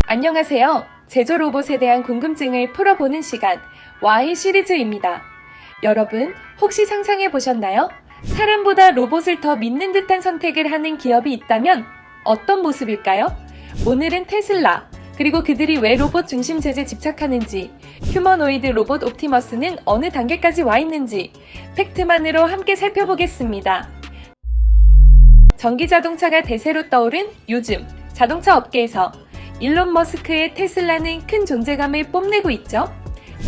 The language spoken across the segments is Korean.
안녕하세요. 제조 로봇에 대한 궁금증을 풀어보는 시간 Y 시리즈입니다. 여러분, 혹시 상상해 보셨나요? 사람보다 로봇을 더 믿는 듯한 선택을 하는 기업이 있다면 어떤 모습일까요? 오늘은 테슬라, 그리고 그들이 왜 로봇 중심 제재에 집착하는지, 휴머노이드 로봇 옵티머스는 어느 단계까지 와 있는지 팩트만으로 함께 살펴보겠습니다. 전기 자동차가 대세로 떠오른 요즘 자동차 업계에서 일론 머스크의 테슬라는 큰 존재감을 뽐내고 있죠.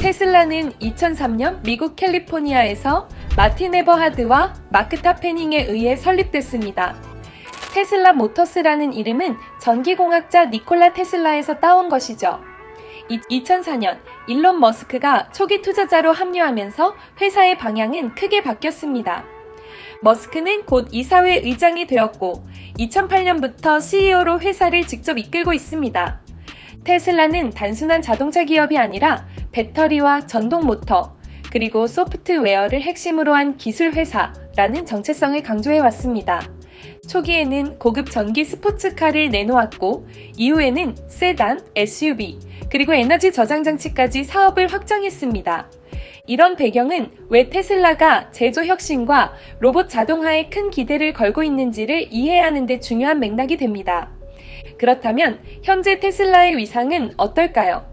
테슬라는 2003년 미국 캘리포니아에서 마틴 에버하드와 마크 타페닝에 의해 설립됐습니다. 테슬라 모터스라는 이름은 전기공학자 니콜라 테슬라에서 따온 것이죠. 2004년 일론 머스크가 초기 투자자로 합류하면서 회사의 방향은 크게 바뀌었습니다. 머스크는 곧 이사회 의장이 되었고 2008년부터 CEO로 회사를 직접 이끌고 있습니다. 테슬라는 단순한 자동차 기업이 아니라 배터리와 전동 모터, 그리고 소프트웨어를 핵심으로 한 기술 회사라는 정체성을 강조해왔습니다. 초기에는 고급 전기 스포츠카를 내놓았고 이후에는 세단, SUV, 그리고 에너지 저장 장치까지 사업을 확장했습니다. 이런 배경은 왜 테슬라가 제조 혁신과 로봇 자동화에 큰 기대를 걸고 있는지를 이해하는 데 중요한 맥락이 됩니다. 그렇다면 현재 테슬라의 위상은 어떨까요?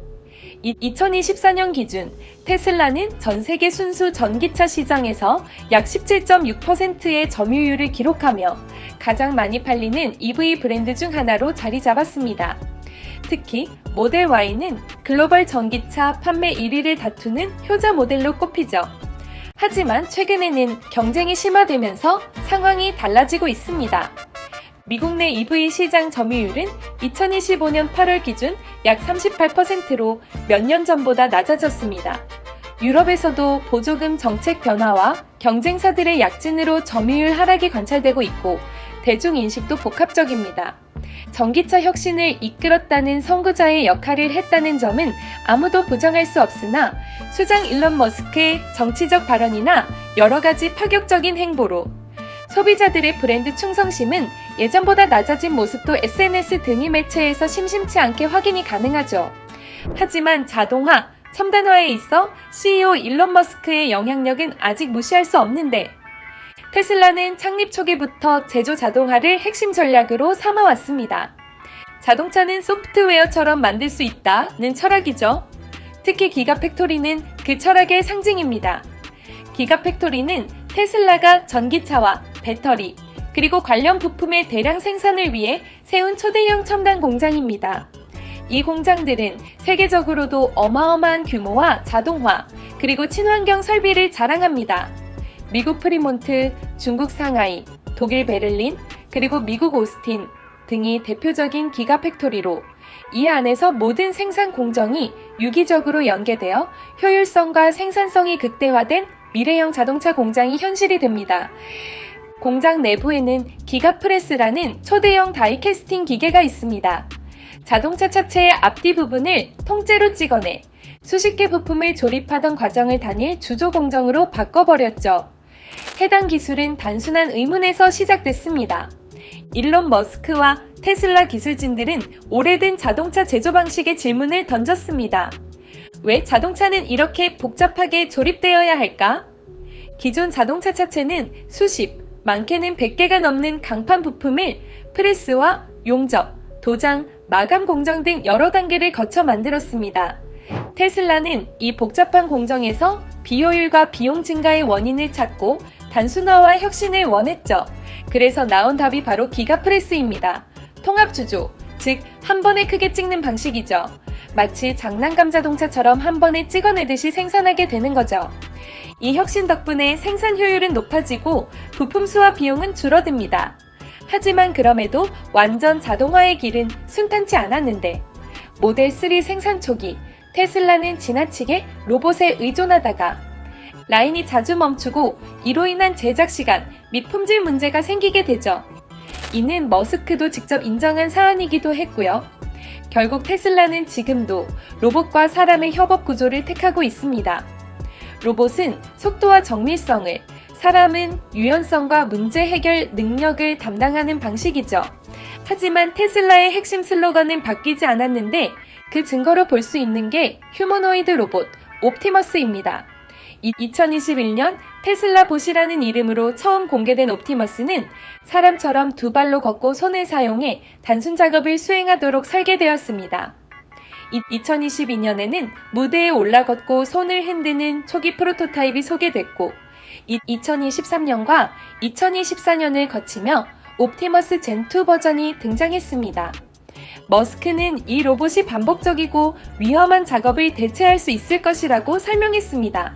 2024년 기준 테슬라는 전 세계 순수 전기차 시장에서 약 17.6%의 점유율을 기록하며 가장 많이 팔리는 EV 브랜드 중 하나로 자리 잡았습니다. 특히 모델 Y는 글로벌 전기차 판매 1위를 다투는 효자 모델로 꼽히죠. 하지만 최근에는 경쟁이 심화되면서 상황이 달라지고 있습니다. 미국 내 EV 시장 점유율은 2025년 8월 기준 약 38%로 몇 년 전보다 낮아졌습니다. 유럽에서도 보조금 정책 변화와 경쟁사들의 약진으로 점유율 하락이 관찰되고 있고 대중인식도 복합적입니다. 전기차 혁신을 이끌었다는 선구자의 역할을 했다는 점은 아무도 부정할 수 없으나 수장 일론 머스크의 정치적 발언이나 여러 가지 파격적인 행보로 소비자들의 브랜드 충성심은 예전보다 낮아진 모습도 SNS 등의 매체에서 심심치 않게 확인이 가능하죠. 하지만 자동화, 첨단화에 있어 CEO 일론 머스크의 영향력은 아직 무시할 수 없는데 테슬라는 창립 초기부터 제조 자동화를 핵심 전략으로 삼아왔습니다. 자동차는 소프트웨어처럼 만들 수 있다는 철학이죠. 특히 기가팩토리는 그 철학의 상징입니다. 기가팩토리는 테슬라가 전기차와 배터리, 그리고 관련 부품의 대량 생산을 위해 세운 초대형 첨단 공장입니다. 이 공장들은 세계적으로도 어마어마한 규모와 자동화, 그리고 친환경 설비를 자랑합니다. 미국 프리몬트, 중국 상하이, 독일 베를린, 그리고 미국 오스틴 등이 대표적인 기가팩토리로 이 안에서 모든 생산 공정이 유기적으로 연계되어 효율성과 생산성이 극대화된 미래형 자동차 공장이 현실이 됩니다. 공장 내부에는 기가프레스라는 초대형 다이캐스팅 기계가 있습니다. 자동차 차체의 앞뒤 부분을 통째로 찍어내 수십 개 부품을 조립하던 과정을 단일 주조 공정으로 바꿔버렸죠. 해당 기술은 단순한 의문에서 시작됐습니다. 일론 머스크와 테슬라 기술진들은 오래된 자동차 제조 방식의 질문을 던졌습니다. 왜 자동차는 이렇게 복잡하게 조립되어야 할까? 기존 자동차 차체는 수십, 많게는 100개가 넘는 강판 부품을 프레스와 용접, 도장, 마감 공정 등 여러 단계를 거쳐 만들었습니다. 테슬라는 이 복잡한 공정에서 비효율과 비용 증가의 원인을 찾고 단순화와 혁신을 원했죠. 그래서 나온 답이 바로 기가프레스입니다. 통합주조, 즉 한 번에 크게 찍는 방식이죠. 마치 장난감 자동차처럼 한 번에 찍어내듯이 생산하게 되는 거죠. 이 혁신 덕분에 생산 효율은 높아지고 부품 수와 비용은 줄어듭니다. 하지만 그럼에도 완전 자동화의 길은 순탄치 않았는데 모델 3 생산 초기 테슬라는 지나치게 로봇에 의존하다가 라인이 자주 멈추고 이로 인한 제작 시간 및 품질 문제가 생기게 되죠. 이는 머스크도 직접 인정한 사안이기도 했고요. 결국 테슬라는 지금도 로봇과 사람의 협업 구조를 택하고 있습니다. 로봇은 속도와 정밀성을, 사람은 유연성과 문제 해결 능력을 담당하는 방식이죠. 하지만 테슬라의 핵심 슬로건은 바뀌지 않았는데 그 증거로 볼 수 있는 게 휴머노이드 로봇 옵티머스입니다. 2021년 테슬라 봇이라는 이름으로 처음 공개된 옵티머스는 사람처럼 두 발로 걷고 손을 사용해 단순 작업을 수행하도록 설계되었습니다. 2022년에는 무대에 올라걷고 손을 흔드는 초기 프로토타입이 소개됐고 2023년과 2024년을 거치며 옵티머스 젠2 버전이 등장했습니다. 머스크는 이 로봇이 반복적이고 위험한 작업을 대체할 수 있을 것이라고 설명했습니다.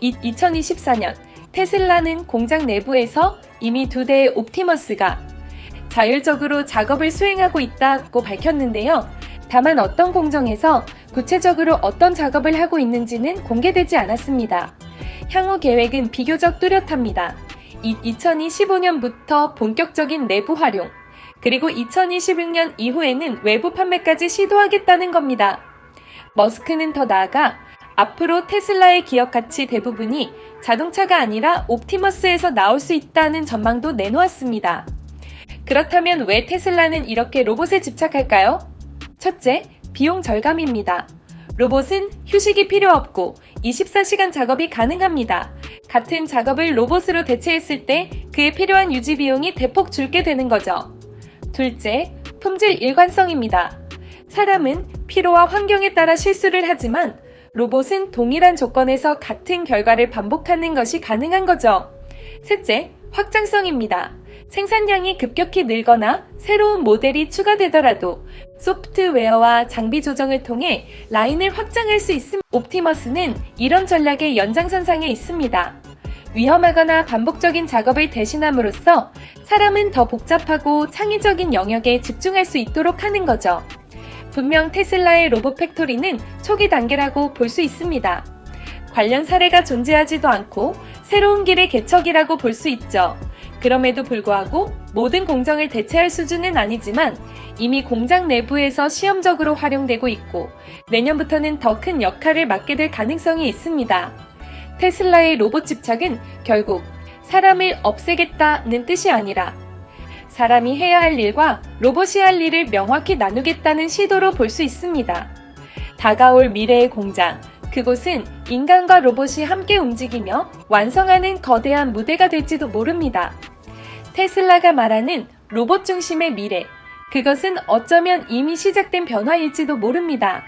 2024년 테슬라는 공장 내부에서 이미 2대의 옵티머스가 자율적으로 작업을 수행하고 있다고 밝혔는데요. 다만 어떤 공정에서 구체적으로 어떤 작업을 하고 있는지는 공개되지 않았습니다. 향후 계획은 비교적 뚜렷합니다. 2025년부터 본격적인 내부 활용, 그리고 2026년 이후에는 외부 판매까지 시도하겠다는 겁니다. 머스크는 더 나아가 앞으로 테슬라의 기업 가치 대부분이 자동차가 아니라 옵티머스에서 나올 수 있다는 전망도 내놓았습니다. 그렇다면 왜 테슬라는 이렇게 로봇에 집착할까요? 첫째, 비용 절감입니다. 로봇은 휴식이 필요 없고 24시간 작업이 가능합니다. 같은 작업을 로봇으로 대체했을 때 그에 필요한 유지 비용이 대폭 줄게 되는 거죠. 둘째, 품질 일관성입니다. 사람은 피로와 환경에 따라 실수를 하지만 로봇은 동일한 조건에서 같은 결과를 반복하는 것이 가능한 거죠. 셋째, 확장성입니다. 생산량이 급격히 늘거나 새로운 모델이 추가되더라도 소프트웨어와 장비 조정을 통해 라인을 확장할 수 있습니다. 옵티머스는 이런 전략의 연장선상에 있습니다. 위험하거나 반복적인 작업을 대신함으로써 사람은 더 복잡하고 창의적인 영역에 집중할 수 있도록 하는 거죠. 분명 테슬라의 로봇 팩토리는 초기 단계라고 볼 수 있습니다. 관련 사례가 존재하지도 않고 새로운 길의 개척이라고 볼 수 있죠. 그럼에도 불구하고 모든 공정을 대체할 수준은 아니지만 이미 공장 내부에서 시험적으로 활용되고 있고 내년부터는 더 큰 역할을 맡게 될 가능성이 있습니다. 테슬라의 로봇 집착은 결국 사람을 없애겠다는 뜻이 아니라 사람이 해야 할 일과 로봇이 할 일을 명확히 나누겠다는 시도로 볼 수 있습니다. 다가올 미래의 공장, 그곳은 인간과 로봇이 함께 움직이며 완성하는 거대한 무대가 될지도 모릅니다. 테슬라가 말하는 로봇 중심의 미래, 그것은 어쩌면 이미 시작된 변화일지도 모릅니다.